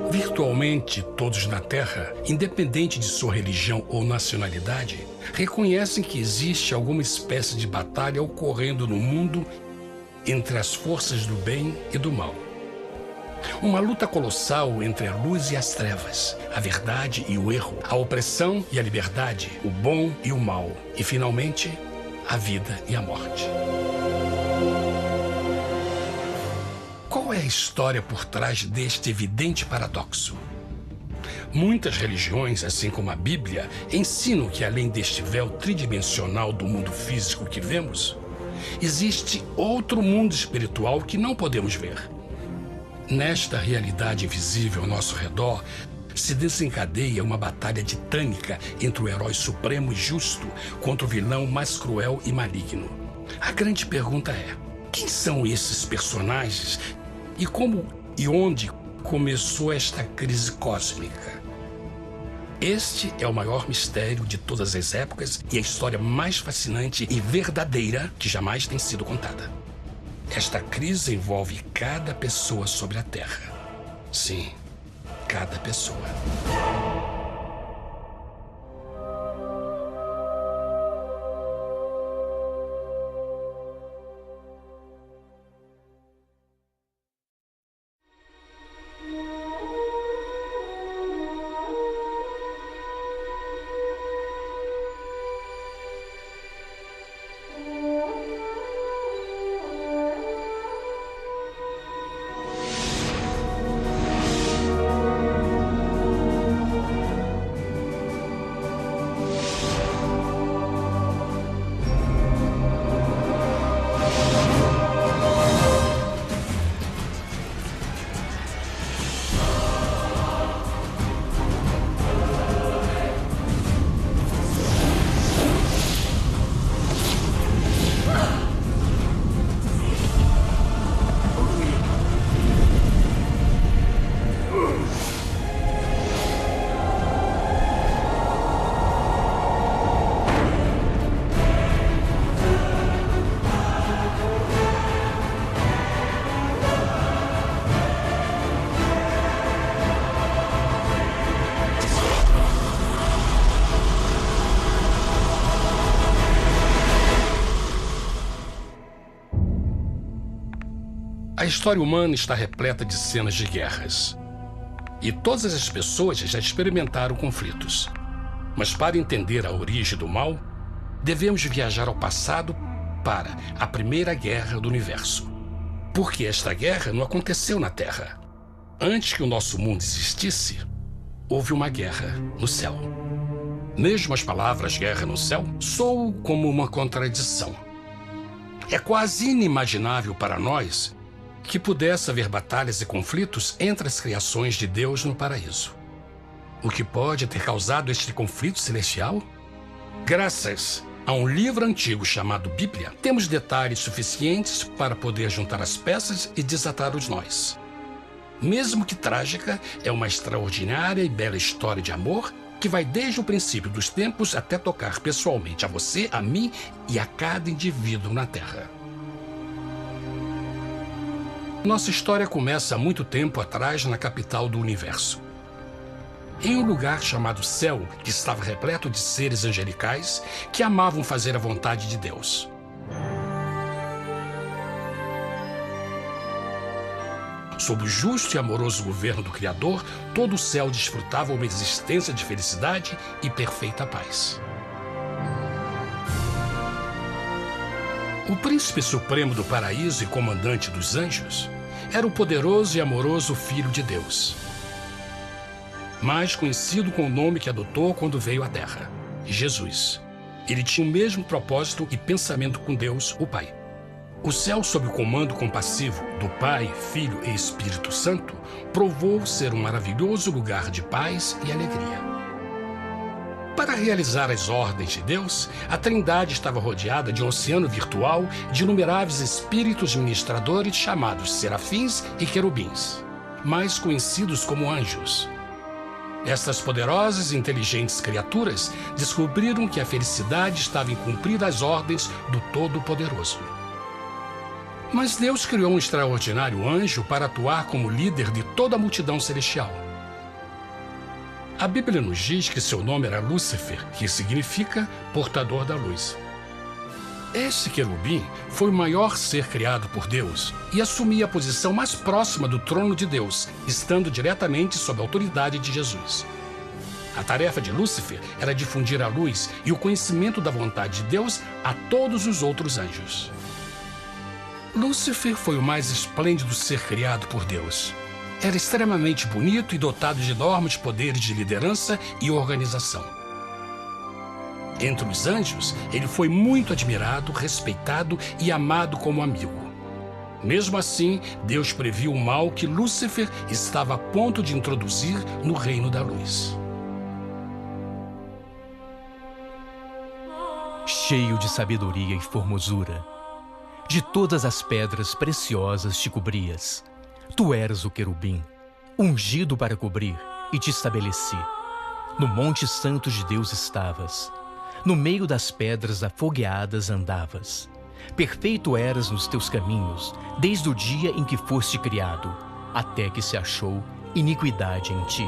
Virtualmente todos na Terra, independente de sua religião ou nacionalidade, reconhecem que existe alguma espécie de batalha ocorrendo no mundo entre as forças do bem e do mal. Uma luta colossal entre a luz e as trevas, a verdade e o erro, a opressão e a liberdade, o bom e o mal, e finalmente, a vida e a morte. Qual é a história por trás deste evidente paradoxo? Muitas religiões, assim como a Bíblia, ensinam que além deste véu tridimensional do mundo físico que vemos, existe outro mundo espiritual que não podemos ver. Nesta realidade invisível ao nosso redor, se desencadeia uma batalha titânica entre o herói supremo e justo contra o vilão mais cruel e maligno. A grande pergunta é: quem são esses personagens e como e onde começou esta crise cósmica? Este é o maior mistério de todas as épocas e a história mais fascinante e verdadeira que jamais tem sido contada. Esta crise envolve cada pessoa sobre a Terra. Sim, cada pessoa. A história humana está repleta de cenas de guerras. E todas as pessoas já experimentaram conflitos. Mas para entender a origem do mal, devemos viajar ao passado para a Primeira Guerra do Universo. Porque esta guerra não aconteceu na Terra. Antes que o nosso mundo existisse, houve uma guerra no céu. Mesmo as palavras guerra no céu soam como uma contradição. É quase inimaginável para nós que pudesse haver batalhas e conflitos entre as criações de Deus no paraíso. O que pode ter causado este conflito celestial? Graças a um livro antigo chamado Bíblia, temos detalhes suficientes para poder juntar as peças e desatar os nós. Mesmo que trágica, é uma extraordinária e bela história de amor que vai desde o princípio dos tempos até tocar pessoalmente a você, a mim e a cada indivíduo na Terra. Nossa história começa há muito tempo atrás na capital do universo. Em um lugar chamado Céu, que estava repleto de seres angelicais que amavam fazer a vontade de Deus. Sob o justo e amoroso governo do Criador, todo o céu desfrutava uma existência de felicidade e perfeita paz. O príncipe supremo do paraíso e comandante dos anjos era o poderoso e amoroso Filho de Deus, mais conhecido com o nome que adotou quando veio à Terra, Jesus. Ele tinha o mesmo propósito e pensamento com Deus, o Pai. O céu, sob o comando compassivo do Pai, Filho e Espírito Santo, provou ser um maravilhoso lugar de paz e alegria. Para realizar as ordens de Deus, a Trindade estava rodeada de um oceano virtual de inumeráveis espíritos ministradores chamados serafins e querubins, mais conhecidos como anjos. Estas poderosas e inteligentes criaturas descobriram que a felicidade estava em cumprir as ordens do Todo-Poderoso. Mas Deus criou um extraordinário anjo para atuar como líder de toda a multidão celestial. A Bíblia nos diz que seu nome era Lúcifer, que significa portador da luz. Este querubim foi o maior ser criado por Deus e assumia a posição mais próxima do trono de Deus, estando diretamente sob a autoridade de Jesus. A tarefa de Lúcifer era difundir a luz e o conhecimento da vontade de Deus a todos os outros anjos. Lúcifer foi o mais esplêndido ser criado por Deus. Era extremamente bonito e dotado de enormes poderes de liderança e organização. Entre os anjos, ele foi muito admirado, respeitado e amado como amigo. Mesmo assim, Deus previu o mal que Lúcifer estava a ponto de introduzir no reino da luz. Cheio de sabedoria e formosura, de todas as pedras preciosas te cobrias. Tu eras o querubim, ungido para cobrir, e te estabeleci. No monte santo de Deus estavas. No meio das pedras afogueadas andavas. Perfeito eras nos teus caminhos, desde o dia em que foste criado, até que se achou iniquidade em ti.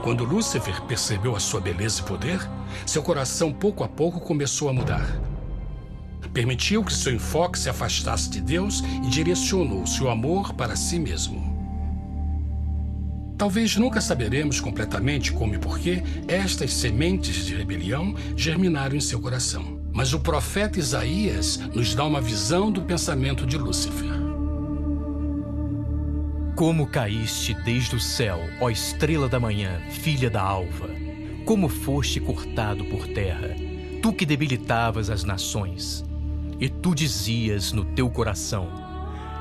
Quando Lúcifer percebeu a sua beleza e poder, seu coração pouco a pouco começou a mudar. Permitiu que seu enfoque se afastasse de Deus e direcionou seu amor para si mesmo. Talvez nunca saberemos completamente como e por que estas sementes de rebelião germinaram em seu coração. Mas o profeta Isaías nos dá uma visão do pensamento de Lúcifer. Como caíste desde o céu, ó estrela da manhã, filha da alva! Como foste cortado por terra, tu que debilitavas as nações! E tu dizias no teu coração: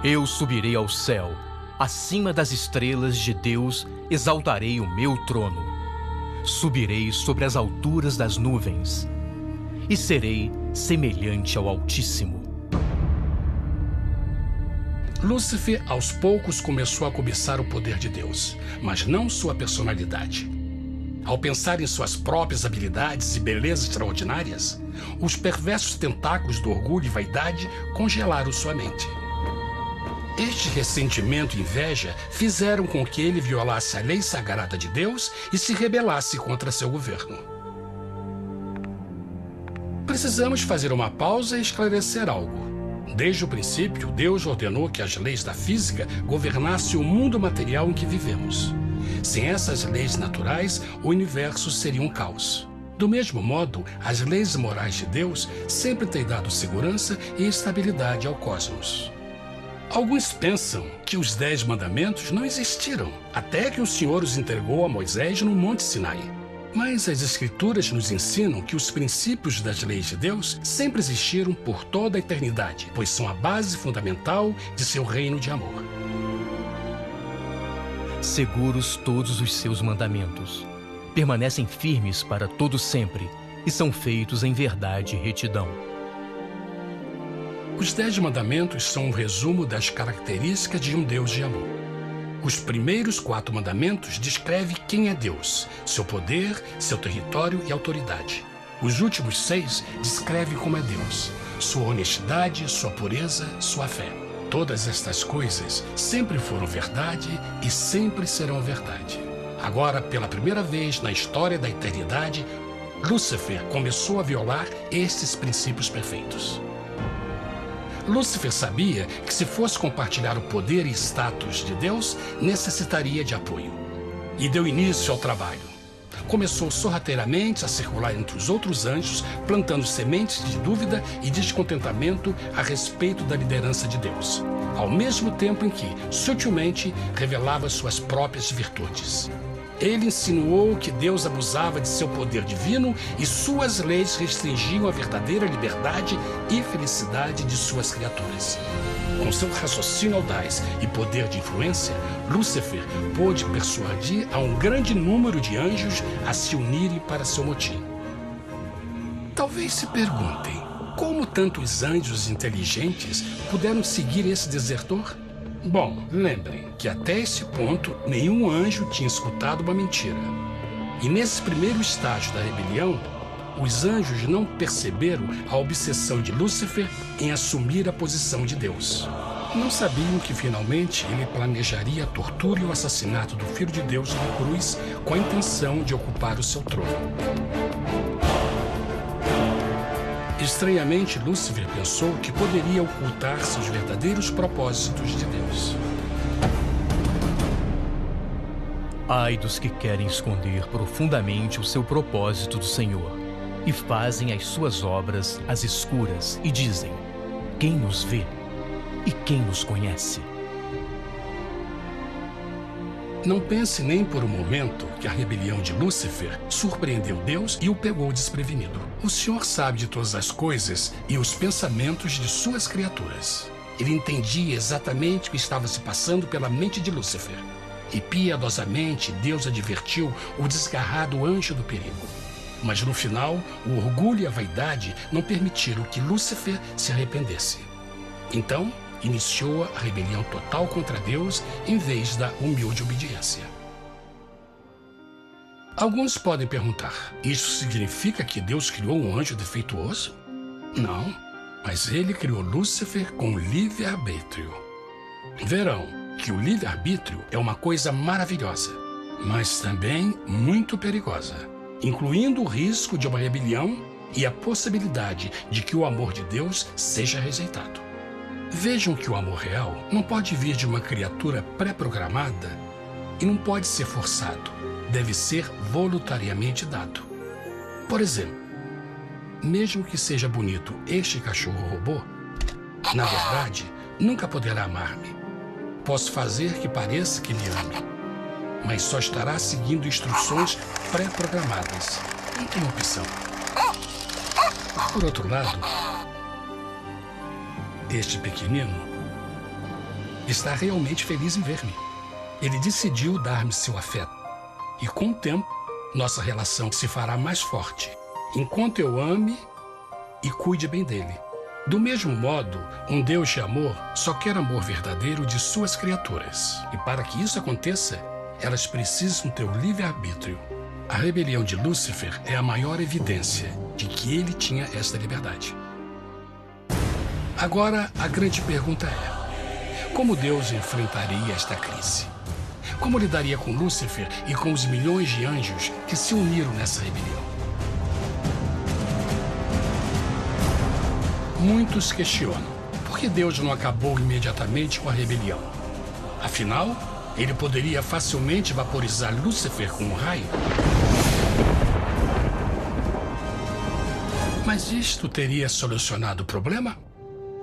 eu subirei ao céu, acima das estrelas de Deus exaltarei o meu trono. Subirei sobre as alturas das nuvens e serei semelhante ao Altíssimo. Lúcifer, aos poucos, começou a cobiçar o poder de Deus, mas não sua personalidade. Ao pensar em suas próprias habilidades e belezas extraordinárias, os perversos tentáculos do orgulho e vaidade congelaram sua mente. Este ressentimento e inveja fizeram com que ele violasse a lei sagrada de Deus e se rebelasse contra seu governo. Precisamos fazer uma pausa e esclarecer algo. Desde o princípio, Deus ordenou que as leis da física governassem o mundo material em que vivemos. Sem essas leis naturais, o universo seria um caos. Do mesmo modo, as leis morais de Deus sempre têm dado segurança e estabilidade ao cosmos. Alguns pensam que os 10 mandamentos não existiram, até que o Senhor os entregou a Moisés no Monte Sinai. Mas as Escrituras nos ensinam que os princípios das leis de Deus sempre existiram por toda a eternidade, pois são a base fundamental de seu reino de amor. Seguros todos os seus mandamentos, permanecem firmes para todo sempre e são feitos em verdade e retidão. Os 10 mandamentos são um resumo das características de um Deus de amor. Os primeiros 4 mandamentos descrevem quem é Deus, seu poder, seu território e autoridade. Os últimos 6 descrevem como é Deus, sua honestidade, sua pureza, sua fé. Todas estas coisas sempre foram verdade e sempre serão verdade. Agora, pela primeira vez na história da eternidade, Lúcifer começou a violar estes princípios perfeitos. Lúcifer sabia que se fosse compartilhar o poder e status de Deus, necessitaria de apoio. E deu início ao trabalho. Começou sorrateiramente a circular entre os outros anjos, plantando sementes de dúvida e descontentamento a respeito da liderança de Deus, ao mesmo tempo em que, sutilmente, revelava suas próprias virtudes. Ele insinuou que Deus abusava de seu poder divino e suas leis restringiam a verdadeira liberdade e felicidade de suas criaturas. Com seu raciocínio audaz e poder de influência, Lúcifer pôde persuadir a um grande número de anjos a se unirem para seu motim. Talvez se perguntem, como tantos anjos inteligentes puderam seguir esse desertor? Bom, lembrem que até esse ponto nenhum anjo tinha escutado uma mentira. E nesse primeiro estágio da rebelião, os anjos não perceberam a obsessão de Lúcifer em assumir a posição de Deus. Não sabiam que finalmente ele planejaria a tortura e o assassinato do Filho de Deus na cruz com a intenção de ocupar o seu trono. Estranhamente, Lúcifer pensou que poderia ocultar seus verdadeiros propósitos de Deus. Ai dos que querem esconder profundamente o seu propósito do Senhor e fazem as suas obras às escuras e dizem: quem nos vê e quem nos conhece? Não pense nem por um momento que a rebelião de Lúcifer surpreendeu Deus e o pegou desprevenido. O Senhor sabe de todas as coisas e os pensamentos de suas criaturas. Ele entendia exatamente o que estava se passando pela mente de Lúcifer. E piedosamente Deus advertiu o desgarrado anjo do perigo. Mas no final, o orgulho e a vaidade não permitiram que Lúcifer se arrependesse. Então, iniciou a rebelião total contra Deus em vez da humilde obediência. Alguns podem perguntar: isso significa que Deus criou um anjo defeituoso? Não, mas ele criou Lúcifer com livre-arbítrio. Verão que o livre-arbítrio é uma coisa maravilhosa, mas também muito perigosa, incluindo o risco de uma rebelião e a possibilidade de que o amor de Deus seja rejeitado. Vejam que o amor real não pode vir de uma criatura pré-programada e não pode ser forçado, deve ser voluntariamente dado. Por exemplo, mesmo que seja bonito este cachorro robô, na verdade, nunca poderá amar-me. Posso fazer que pareça que me ame, mas só estará seguindo instruções pré-programadas. Não tem opção. Por outro lado, este pequenino está realmente feliz em ver-me. Ele decidiu dar-me seu afeto. E com o tempo, nossa relação se fará mais forte, enquanto eu ame e cuide bem dele. Do mesmo modo, um Deus de amor só quer amor verdadeiro de suas criaturas. E para que isso aconteça, elas precisam ter o livre-arbítrio. A rebelião de Lúcifer é a maior evidência de que ele tinha esta liberdade. Agora, a grande pergunta é: como Deus enfrentaria esta crise? Como lidaria com Lúcifer e com os milhões de anjos que se uniram nessa rebelião? Muitos questionam por que Deus não acabou imediatamente com a rebelião. Afinal, ele poderia facilmente vaporizar Lúcifer com um raio. Mas isto teria solucionado o problema?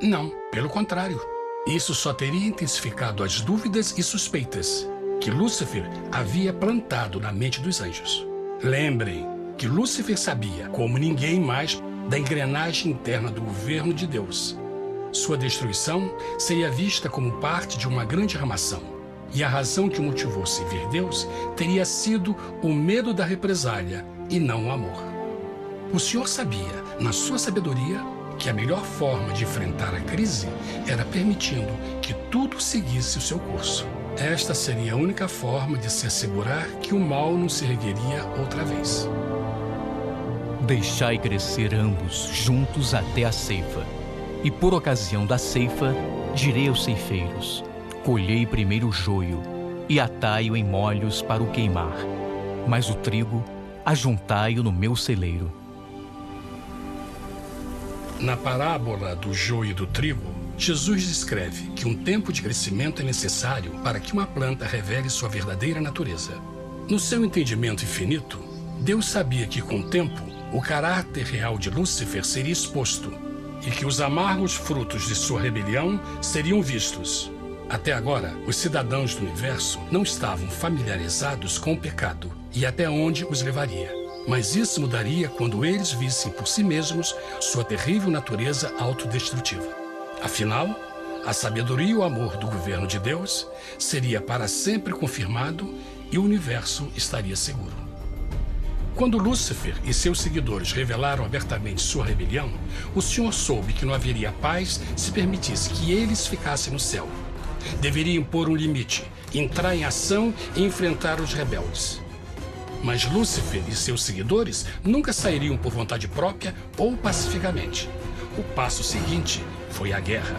Não, pelo contrário. Isso só teria intensificado as dúvidas e suspeitas que Lúcifer havia plantado na mente dos anjos. Lembrem que Lúcifer sabia, como ninguém mais, da engrenagem interna do governo de Deus. Sua destruição seria vista como parte de uma grande armação, e a razão que o motivou a servir Deus teria sido o medo da represália e não o amor. O Senhor sabia, na sua sabedoria, que a melhor forma de enfrentar a crise era permitindo que tudo seguisse o seu curso. Esta seria a única forma de se assegurar que o mal não se ergueria outra vez. Deixai crescer ambos juntos até a ceifa. E por ocasião da ceifa, direi aos ceifeiros: colhei primeiro o joio e atai-o em molhos para o queimar, mas o trigo ajuntai-o no meu celeiro. Na parábola do joio e do trigo, Jesus descreve que um tempo de crescimento é necessário para que uma planta revele sua verdadeira natureza. No seu entendimento infinito, Deus sabia que com o tempo, o caráter real de Lúcifer seria exposto e que os amargos frutos de sua rebelião seriam vistos. Até agora, os cidadãos do universo não estavam familiarizados com o pecado e até onde os levaria. Mas isso mudaria quando eles vissem por si mesmos sua terrível natureza autodestrutiva. Afinal, a sabedoria e o amor do governo de Deus seria para sempre confirmado e o universo estaria seguro. Quando Lúcifer e seus seguidores revelaram abertamente sua rebelião, o Senhor soube que não haveria paz se permitisse que eles ficassem no céu. Deveria impor um limite, entrar em ação e enfrentar os rebeldes. Mas Lúcifer e seus seguidores nunca sairiam por vontade própria ou pacificamente. O passo seguinte foi a guerra.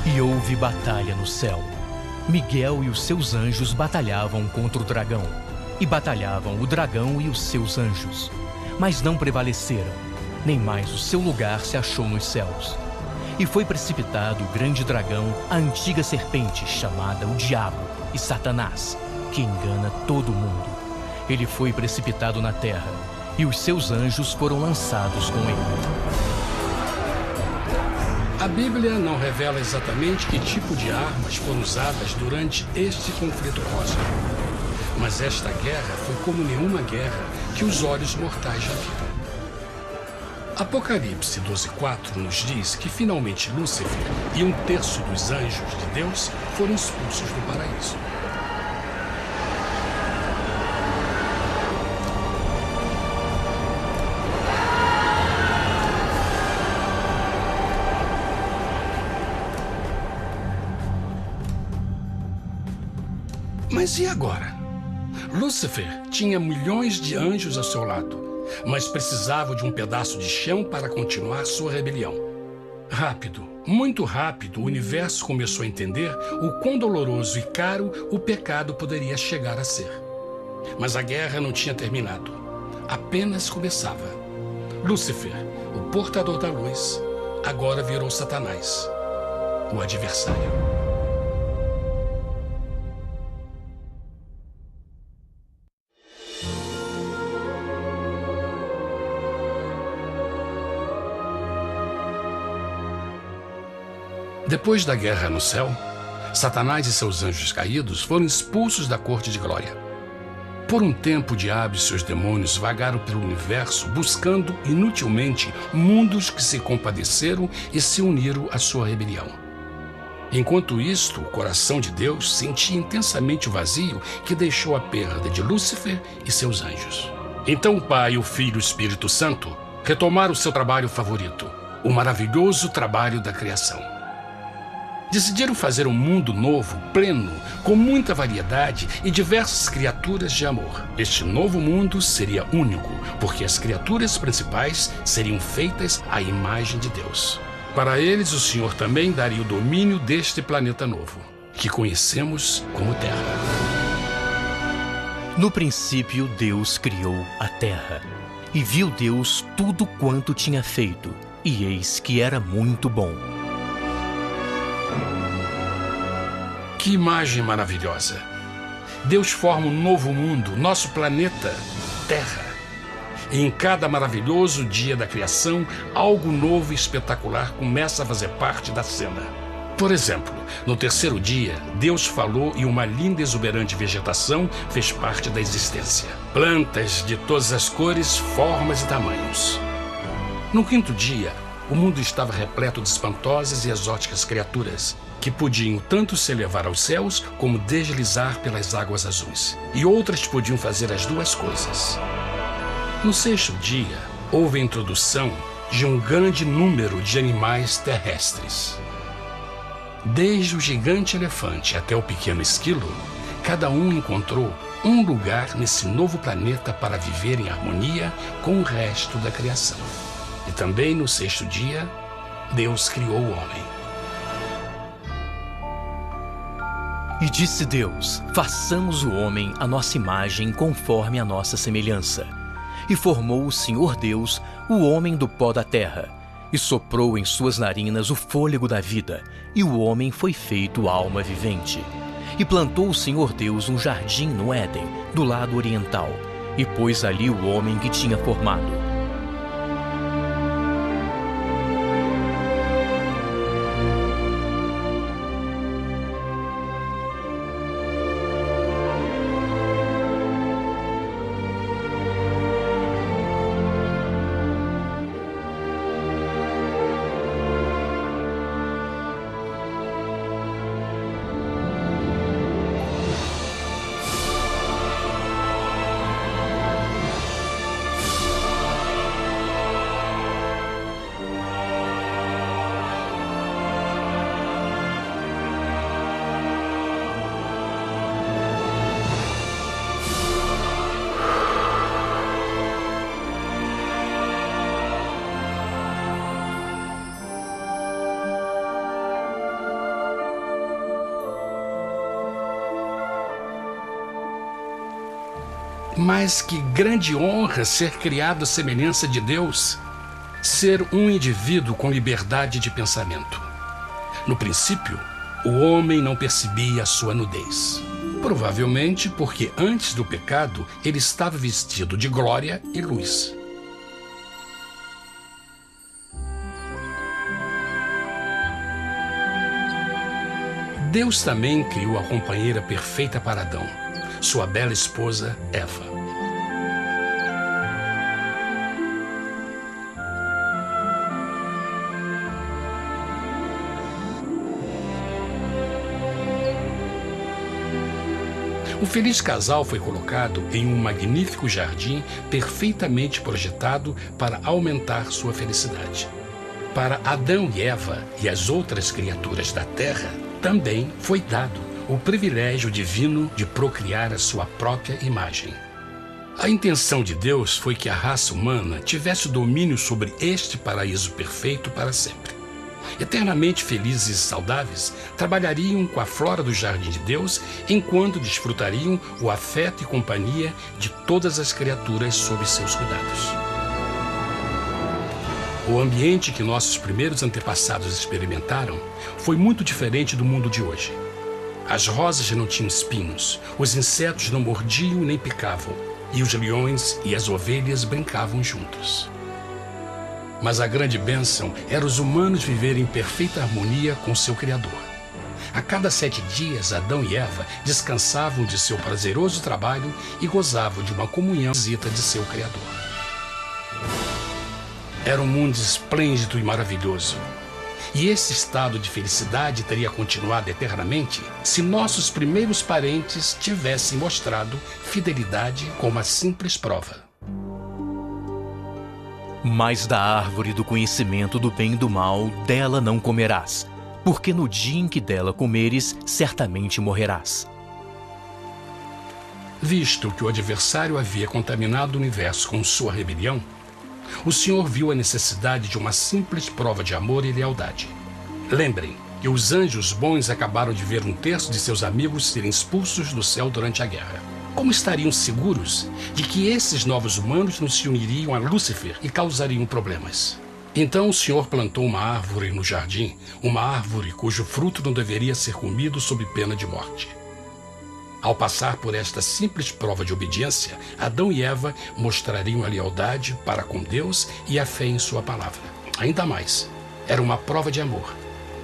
E houve batalha no céu. Miguel e os seus anjos batalhavam contra o dragão. E batalhavam o dragão e os seus anjos. Mas não prevaleceram, nem mais o seu lugar se achou nos céus. E foi precipitado o grande dragão, a antiga serpente, chamada o Diabo e Satanás, que engana todo mundo. Ele foi precipitado na terra, e os seus anjos foram lançados com ele. A Bíblia não revela exatamente que tipo de armas foram usadas durante este conflito cósmico. Mas esta guerra foi como nenhuma guerra que os olhos mortais já viram. Apocalipse 12:4 nos diz que finalmente Lúcifer e 1/3 dos anjos de Deus foram expulsos do paraíso. Mas e agora? Lúcifer tinha milhões de anjos ao seu lado, mas precisava de um pedaço de chão para continuar sua rebelião. Rápido, muito rápido, o universo começou a entender o quão doloroso e caro o pecado poderia chegar a ser. Mas a guerra não tinha terminado, apenas começava. Lúcifer, o portador da luz, agora virou Satanás, o adversário. Depois da guerra no céu, Satanás e seus anjos caídos foram expulsos da corte de glória. Por um tempo, o diabo e seus demônios vagaram pelo universo buscando inutilmente mundos que se compadeceram e se uniram à sua rebelião. Enquanto isto, o coração de Deus sentia intensamente o vazio que deixou a perda de Lúcifer e seus anjos. Então o Pai, o Filho e o Espírito Santo retomaram o seu trabalho favorito, o maravilhoso trabalho da criação. Decidiram fazer um mundo novo, pleno, com muita variedade e diversas criaturas de amor. Este novo mundo seria único, porque as criaturas principais seriam feitas à imagem de Deus. Para eles, o Senhor também daria o domínio deste planeta novo, que conhecemos como Terra. No princípio, Deus criou a terra. E viu Deus tudo quanto tinha feito, e eis que era muito bom. Que imagem maravilhosa! Deus forma um novo mundo, nosso planeta, Terra. E em cada maravilhoso dia da criação, algo novo e espetacular começa a fazer parte da cena. Por exemplo, no terceiro dia, Deus falou e uma linda e exuberante vegetação fez parte da existência. Plantas de todas as cores, formas e tamanhos. No quinto dia, o mundo estava repleto de espantosas e exóticas criaturas, que podiam tanto se elevar aos céus como deslizar pelas águas azuis. E outras podiam fazer as duas coisas. No sexto dia, houve a introdução de um grande número de animais terrestres. Desde o gigante elefante até o pequeno esquilo, cada um encontrou um lugar nesse novo planeta para viver em harmonia com o resto da criação. E também no sexto dia, Deus criou o homem. E disse Deus: façamos o homem à nossa imagem conforme a nossa semelhança. E formou o Senhor Deus o homem do pó da terra, e soprou em suas narinas o fôlego da vida, e o homem foi feito alma vivente. E plantou o Senhor Deus um jardim no Éden, do lado oriental, e pôs ali o homem que tinha formado. Mas que grande honra ser criado à semelhança de Deus, ser um indivíduo com liberdade de pensamento. No princípio, o homem não percebia a sua nudez. Provavelmente porque antes do pecado ele estava vestido de glória e luz. Deus também criou a companheira perfeita para Adão, sua bela esposa Eva. O feliz casal foi colocado em um magnífico jardim perfeitamente projetado para aumentar sua felicidade. Para Adão e Eva e as outras criaturas da terra, também foi dado o privilégio divino de procriar a sua própria imagem. A intenção de Deus foi que a raça humana tivesse domínio sobre este paraíso perfeito para sempre. Eternamente felizes e saudáveis, trabalhariam com a flora do jardim de Deus, enquanto desfrutariam o afeto e companhia de todas as criaturas sob seus cuidados. O ambiente que nossos primeiros antepassados experimentaram foi muito diferente do mundo de hoje. As rosas não tinham espinhos, os insetos não mordiam nem picavam, e os leões e as ovelhas brincavam juntos. Mas a grande bênção era os humanos viverem em perfeita harmonia com seu Criador. A cada 7 dias, Adão e Eva descansavam de seu prazeroso trabalho e gozavam de uma comunhão visita de seu Criador. Era um mundo esplêndido e maravilhoso. E esse estado de felicidade teria continuado eternamente se nossos primeiros parentes tivessem mostrado fidelidade com uma simples prova. Mas da árvore do conhecimento do bem e do mal, dela não comerás, porque no dia em que dela comeres, certamente morrerás. Visto que o adversário havia contaminado o universo com sua rebelião, o Senhor viu a necessidade de uma simples prova de amor e lealdade. Lembrem que os anjos bons acabaram de ver 1/3 de seus amigos serem expulsos do céu durante a guerra. Como estariam seguros de que esses novos humanos não se uniriam a Lúcifer e causariam problemas? Então o Senhor plantou uma árvore no jardim, uma árvore cujo fruto não deveria ser comido sob pena de morte. Ao passar por esta simples prova de obediência, Adão e Eva mostrariam a lealdade para com Deus e a fé em sua palavra. Ainda mais, era uma prova de amor.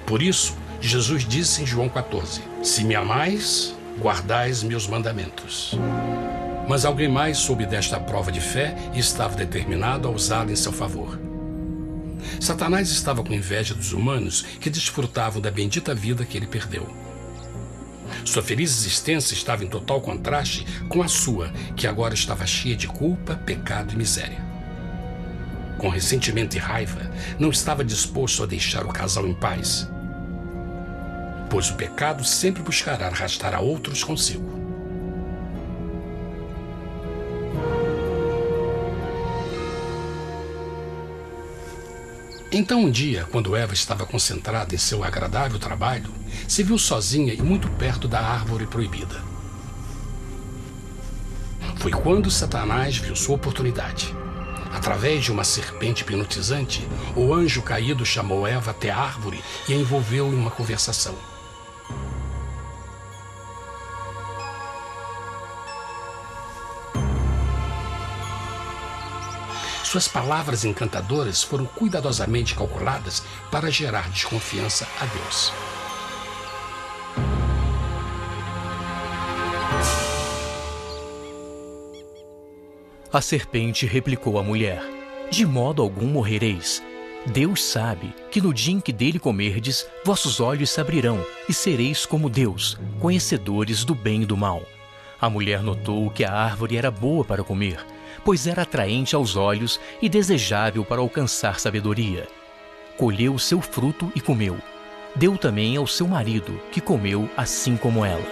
Por isso, Jesus disse em João 14, "Se me amais, guardais meus mandamentos." Mas alguém mais soube desta prova de fé e estava determinado a usá-la em seu favor. Satanás estava com inveja dos humanos que desfrutavam da bendita vida que ele perdeu. Sua feliz existência estava em total contraste com a sua, que agora estava cheia de culpa, pecado e miséria. Com ressentimento e raiva, não estava disposto a deixar o casal em paz, pois o pecado sempre buscará arrastar a outros consigo. Então um dia, quando Eva estava concentrada em seu agradável trabalho, se viu sozinha e muito perto da árvore proibida. Foi quando Satanás viu sua oportunidade. Através de uma serpente hipnotizante, o anjo caído chamou Eva até a árvore e a envolveu em uma conversação. Suas palavras encantadoras foram cuidadosamente calculadas para gerar desconfiança a Deus. A serpente replicou à mulher: "De modo algum morrereis. Deus sabe que no dia em que dele comerdes, vossos olhos se abrirão e sereis como Deus, conhecedores do bem e do mal." A mulher notou que a árvore era boa para comer, pois era atraente aos olhos e desejável para alcançar sabedoria. Colheu o seu fruto e comeu. Deu também ao seu marido, que comeu assim como ela.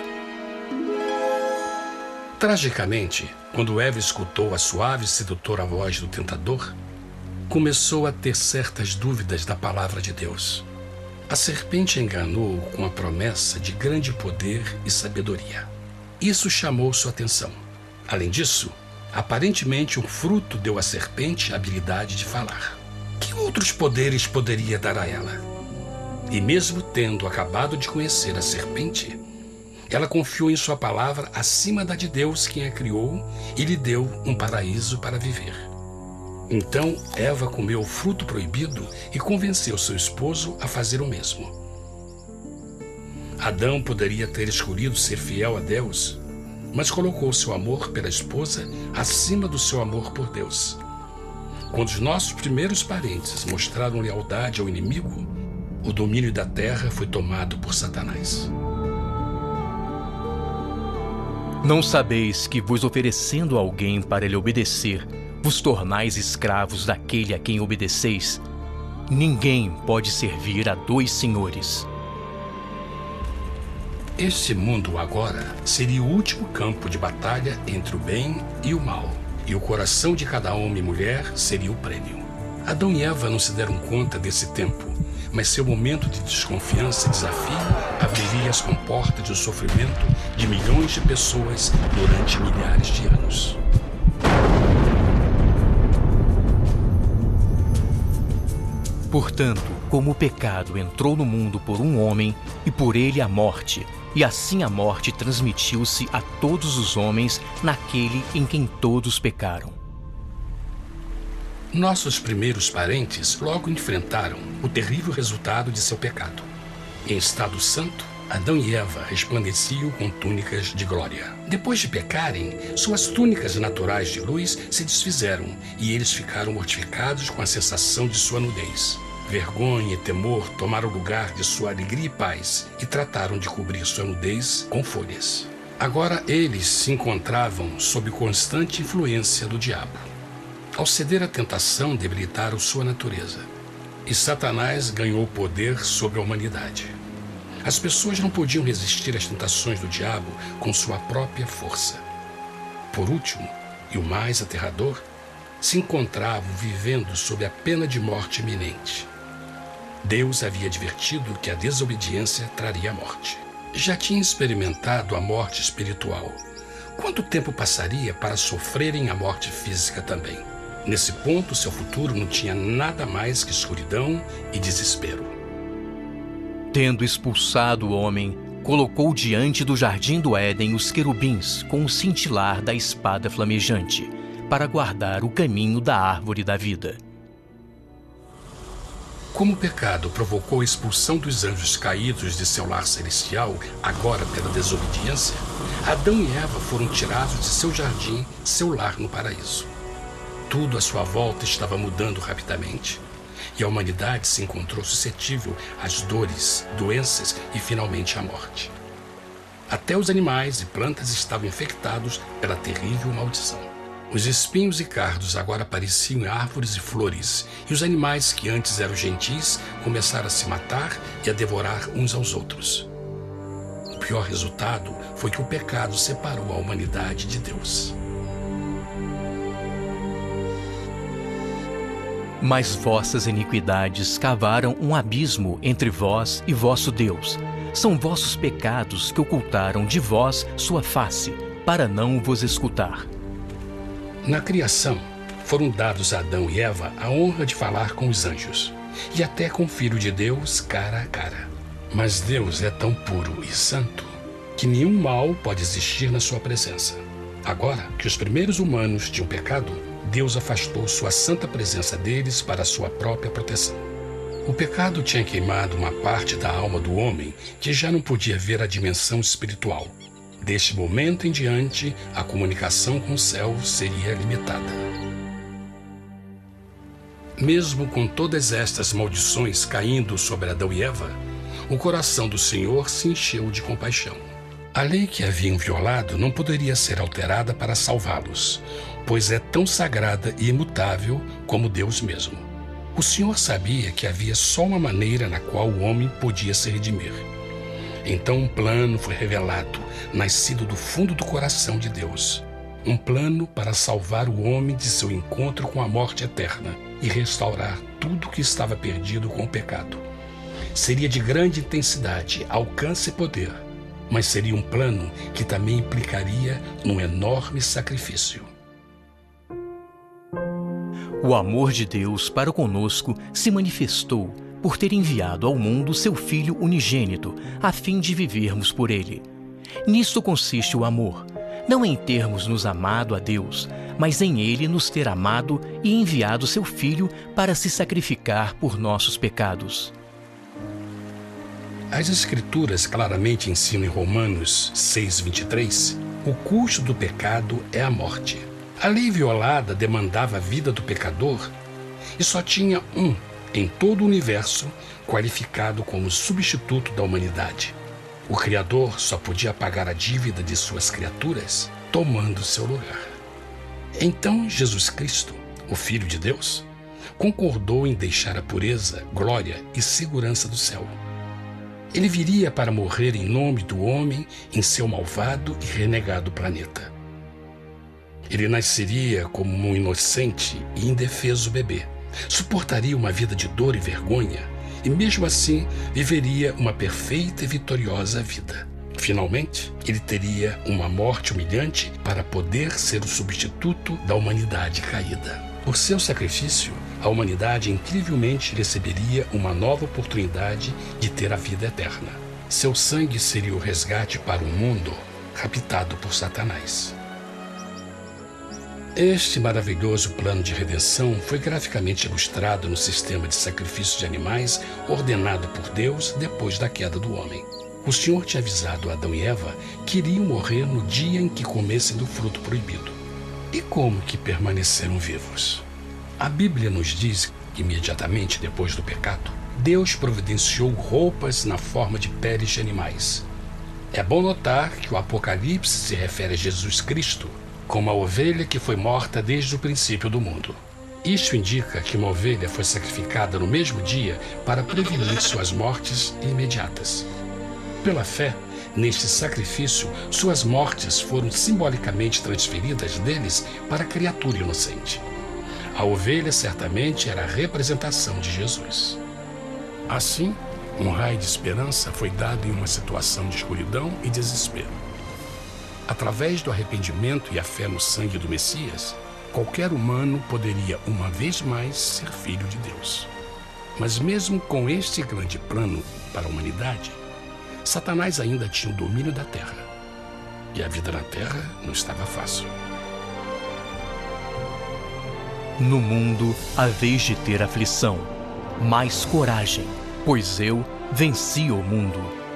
Tragicamente, quando Eva escutou a suave e sedutora voz do tentador, começou a ter certas dúvidas da palavra de Deus. A serpente enganou-o com a promessa de grande poder e sabedoria. Isso chamou sua atenção. Além disso, Aparentemente, o fruto deu à serpente a habilidade de falar. Que outros poderes poderia dar a ela? E mesmo tendo acabado de conhecer a serpente, ela confiou em sua palavra acima da de Deus, quem a criou, e lhe deu um paraíso para viver. Então, Eva comeu o fruto proibido e convenceu seu esposo a fazer o mesmo. Adão poderia ter escolhido ser fiel a Deus, mas colocou seu amor pela esposa acima do seu amor por Deus. Quando os nossos primeiros parentes mostraram lealdade ao inimigo, o domínio da terra foi tomado por Satanás. Não sabeis que, vos oferecendo a alguém para lhe obedecer, vos tornais escravos daquele a quem obedeceis? Ninguém pode servir a dois senhores. Este mundo agora seria o último campo de batalha entre o bem e o mal, e o coração de cada homem e mulher seria o prêmio. Adão e Eva não se deram conta desse tempo, mas seu momento de desconfiança e desafio abriria as comportas do sofrimento de milhões de pessoas durante milhares de anos. Portanto, como o pecado entrou no mundo por um homem, e por ele a morte, e assim a morte transmitiu-se a todos os homens naquele em quem todos pecaram. Nossos primeiros parentes logo enfrentaram o terrível resultado de seu pecado. Em estado santo, Adão e Eva resplandeciam com túnicas de glória. Depois de pecarem, suas túnicas naturais de luz se desfizeram e eles ficaram mortificados com a sensação de sua nudez. Vergonha e temor tomaram o lugar de sua alegria e paz e trataram de cobrir sua nudez com folhas. Agora eles se encontravam sob constante influência do diabo. Ao ceder à tentação, debilitaram sua natureza, e Satanás ganhou poder sobre a humanidade. As pessoas não podiam resistir às tentações do diabo com sua própria força. Por último, e o mais aterrador, se encontravam vivendo sob a pena de morte iminente. Deus havia advertido que a desobediência traria a morte. Já tinha experimentado a morte espiritual. Quanto tempo passaria para sofrerem a morte física também? Nesse ponto, seu futuro não tinha nada mais que escuridão e desespero. Tendo expulsado o homem, colocou diante do jardim do Éden os querubins com o cintilar da espada flamejante, para guardar o caminho da árvore da vida. Como o pecado provocou a expulsão dos anjos caídos de seu lar celestial, agora pela desobediência, Adão e Eva foram tirados de seu jardim, seu lar no paraíso. Tudo à sua volta estava mudando rapidamente, e a humanidade se encontrou suscetível às dores, doenças e finalmente à morte. Até os animais e plantas estavam infectados pela terrível maldição. Os espinhos e cardos agora apareciam em árvores e flores, e os animais que antes eram gentis começaram a se matar e a devorar uns aos outros. O pior resultado foi que o pecado separou a humanidade de Deus. Mas vossas iniquidades cavaram um abismo entre vós e vosso Deus. São vossos pecados que ocultaram de vós sua face, para não vos escutar. Na criação, foram dados a Adão e Eva a honra de falar com os anjos, e até com o Filho de Deus cara a cara. Mas Deus é tão puro e santo que nenhum mal pode existir na sua presença. Agora que os primeiros humanos tinham pecado, Deus afastou sua santa presença deles para a sua própria proteção. O pecado tinha queimado uma parte da alma do homem que já não podia ver a dimensão espiritual. Deste momento em diante, a comunicação com o céu seria limitada. Mesmo com todas estas maldições caindo sobre Adão e Eva, o coração do Senhor se encheu de compaixão. A lei que haviam violado não poderia ser alterada para salvá-los, pois é tão sagrada e imutável como Deus mesmo. O Senhor sabia que havia só uma maneira na qual o homem podia se redimir. Então um plano foi revelado, nascido do fundo do coração de Deus. Um plano para salvar o homem de seu encontro com a morte eterna e restaurar tudo que estava perdido com o pecado. Seria de grande intensidade, alcance e poder, mas seria um plano que também implicaria num enorme sacrifício. O amor de Deus para conosco se manifestou por ter enviado ao mundo seu Filho unigênito, a fim de vivermos por ele. Nisto consiste o amor, não em termos nos amado a Deus, mas em ele nos ter amado e enviado seu Filho para se sacrificar por nossos pecados. As Escrituras claramente ensinam em Romanos 6:23, o custo do pecado é a morte. A lei violada demandava a vida do pecador e só tinha um em todo o universo qualificado como substituto da humanidade. O Criador só podia pagar a dívida de suas criaturas tomando seu lugar. Então Jesus Cristo, o Filho de Deus, concordou em deixar a pureza, glória e segurança do céu. Ele viria para morrer em nome do homem em seu malvado e renegado planeta. Ele nasceria como um inocente e indefeso bebê, suportaria uma vida de dor e vergonha e mesmo assim viveria uma perfeita e vitoriosa vida. Finalmente, ele teria uma morte humilhante para poder ser o substituto da humanidade caída. Por seu sacrifício, a humanidade incrivelmente receberia uma nova oportunidade de ter a vida eterna. Seu sangue seria o resgate para um mundo raptado por Satanás. Este maravilhoso plano de redenção foi graficamente ilustrado no sistema de sacrifício de animais ordenado por Deus depois da queda do homem. O Senhor tinha avisado Adão e Eva que iriam morrer no dia em que comessem do fruto proibido. E como que permaneceram vivos? A Bíblia nos diz que imediatamente depois do pecado, Deus providenciou roupas na forma de peles de animais. É bom notar que o Apocalipse se refere a Jesus Cristo como a ovelha que foi morta desde o princípio do mundo. Isto indica que uma ovelha foi sacrificada no mesmo dia para prevenir suas mortes imediatas. Pela fé, neste sacrifício, suas mortes foram simbolicamente transferidas deles para a criatura inocente. A ovelha certamente era a representação de Jesus. Assim, um raio de esperança foi dado em uma situação de escuridão e desespero. Através do arrependimento e a fé no sangue do Messias, qualquer humano poderia uma vez mais ser filho de Deus. Mas mesmo com este grande plano para a humanidade, Satanás ainda tinha o domínio da terra. E a vida na terra não estava fácil. No mundo haveis de ter aflição, mas coragem, pois eu venci o mundo.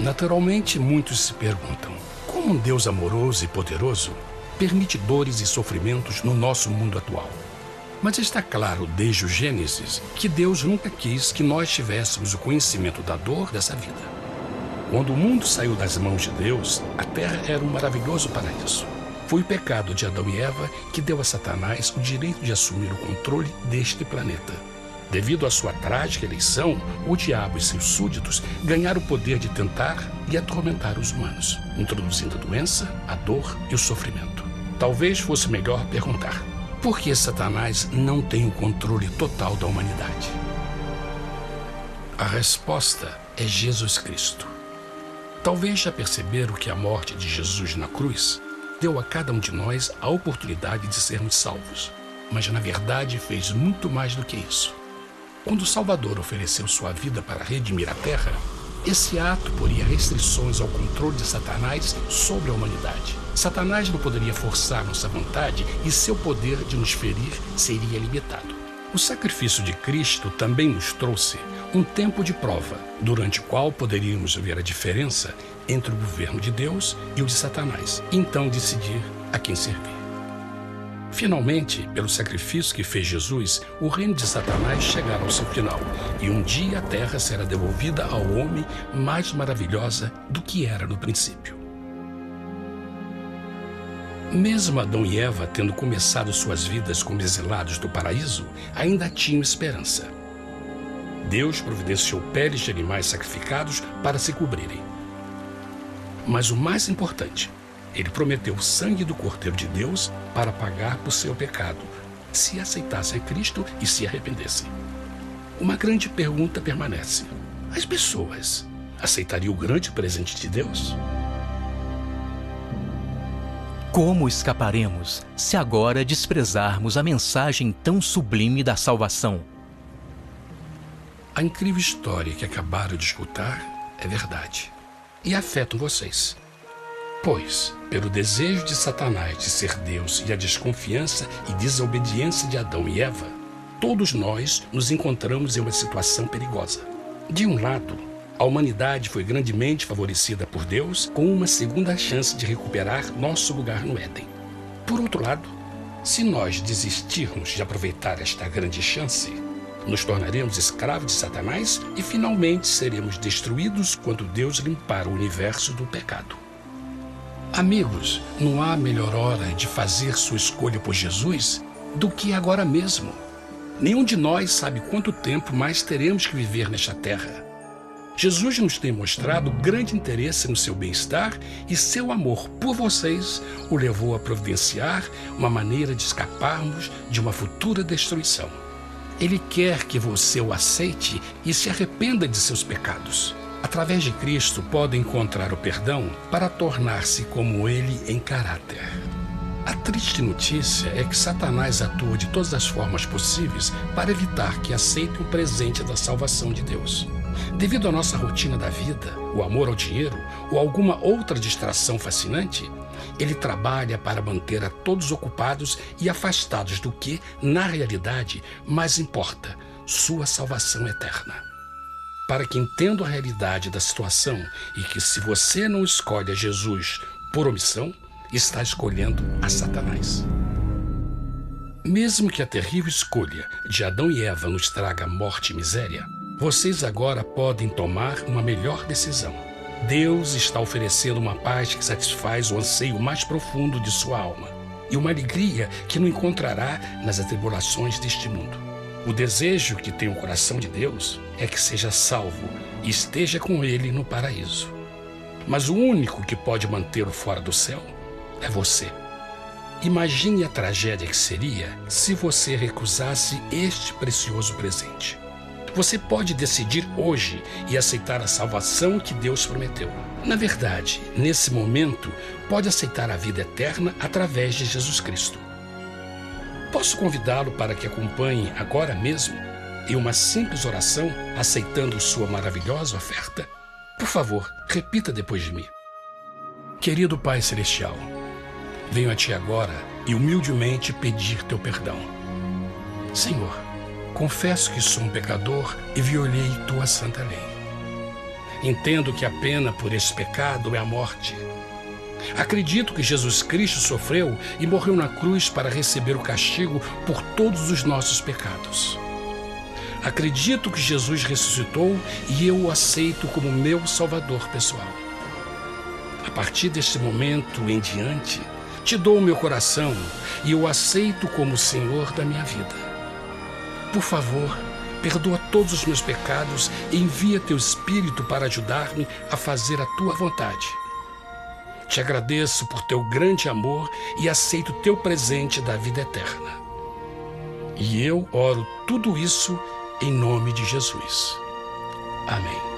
Naturalmente, muitos se perguntam: como um Deus amoroso e poderoso permite dores e sofrimentos no nosso mundo atual? Mas está claro desde o Gênesis que Deus nunca quis que nós tivéssemos o conhecimento da dor dessa vida. Quando o mundo saiu das mãos de Deus, a terra era um maravilhoso paraíso. Foi o pecado de Adão e Eva que deu a Satanás o direito de assumir o controle deste planeta. Devido à sua trágica eleição, o diabo e seus súditos ganharam o poder de tentar e atormentar os humanos, introduzindo a doença, a dor e o sofrimento. Talvez fosse melhor perguntar: por que Satanás não tem o controle total da humanidade? A resposta é Jesus Cristo. Talvez já perceberam que a morte de Jesus na cruz deu a cada um de nós a oportunidade de sermos salvos, mas na verdade fez muito mais do que isso. Quando o Salvador ofereceu sua vida para redimir a terra, esse ato poria restrições ao controle de Satanás sobre a humanidade. Satanás não poderia forçar nossa vontade e seu poder de nos ferir seria limitado. O sacrifício de Cristo também nos trouxe um tempo de prova, durante o qual poderíamos ver a diferença entre o governo de Deus e o de Satanás, e então decidir a quem servir. Finalmente, pelo sacrifício que fez Jesus, o reino de Satanás chegará ao seu final, e um dia a terra será devolvida ao homem mais maravilhosa do que era no princípio. Mesmo Adão e Eva tendo começado suas vidas como exilados do paraíso, ainda tinham esperança. Deus providenciou peles de animais sacrificados para se cobrirem. Mas o mais importante, ele prometeu o sangue do Cordeiro de Deus para pagar por seu pecado, se aceitassem Cristo e se arrependessem. Uma grande pergunta permanece: as pessoas aceitariam o grande presente de Deus? Como escaparemos se agora desprezarmos a mensagem tão sublime da salvação? A incrível história que acabaram de escutar é verdade e afeta vocês. Pois, pelo desejo de Satanás de ser Deus e a desconfiança e desobediência de Adão e Eva, todos nós nos encontramos em uma situação perigosa. De um lado, a humanidade foi grandemente favorecida por Deus com uma segunda chance de recuperar nosso lugar no Éden. Por outro lado, se nós desistirmos de aproveitar esta grande chance, nos tornaremos escravos de Satanás e finalmente seremos destruídos quando Deus limpar o universo do pecado. Amigos, não há melhor hora de fazer sua escolha por Jesus do que agora mesmo. Nenhum de nós sabe quanto tempo mais teremos que viver nesta terra. Jesus nos tem mostrado grande interesse no seu bem-estar e seu amor por vocês o levou a providenciar uma maneira de escaparmos de uma futura destruição. Ele quer que você o aceite e se arrependa de seus pecados. Através de Cristo, pode encontrar o perdão para tornar-se como Ele em caráter. A triste notícia é que Satanás atua de todas as formas possíveis para evitar que aceite o presente da salvação de Deus. Devido à nossa rotina da vida, o amor ao dinheiro ou alguma outra distração fascinante, ele trabalha para manter a todos ocupados e afastados do que, na realidade, mais importa, sua salvação eterna. Para que entendam a realidade da situação e que se você não escolhe a Jesus por omissão, está escolhendo a Satanás. Mesmo que a terrível escolha de Adão e Eva nos traga morte e miséria, vocês agora podem tomar uma melhor decisão. Deus está oferecendo uma paz que satisfaz o anseio mais profundo de sua alma e uma alegria que não encontrará nas atribulações deste mundo. O desejo que tem o coração de Deus é que seja salvo e esteja com Ele no paraíso. Mas o único que pode mantê-lo fora do céu é você. Imagine a tragédia que seria se você recusasse este precioso presente. Você pode decidir hoje e aceitar a salvação que Deus prometeu. Na verdade, nesse momento, pode aceitar a vida eterna através de Jesus Cristo. Posso convidá-lo para que acompanhe agora mesmo em uma simples oração, aceitando sua maravilhosa oferta? Por favor, repita depois de mim. Querido Pai Celestial, venho a Ti agora e humildemente pedir Teu perdão. Senhor, confesso que sou um pecador e violei Tua santa lei. Entendo que a pena por esse pecado é a morte. Acredito que Jesus Cristo sofreu e morreu na cruz para receber o castigo por todos os nossos pecados. Acredito que Jesus ressuscitou e eu o aceito como meu Salvador pessoal. A partir deste momento em diante, Te dou o meu coração e o aceito como o Senhor da minha vida. Por favor, perdoa todos os meus pecados e envia Teu Espírito para ajudar-me a fazer a Tua vontade. Te agradeço por Teu grande amor e aceito Teu presente da vida eterna. E eu oro tudo isso em nome de Jesus. Amém.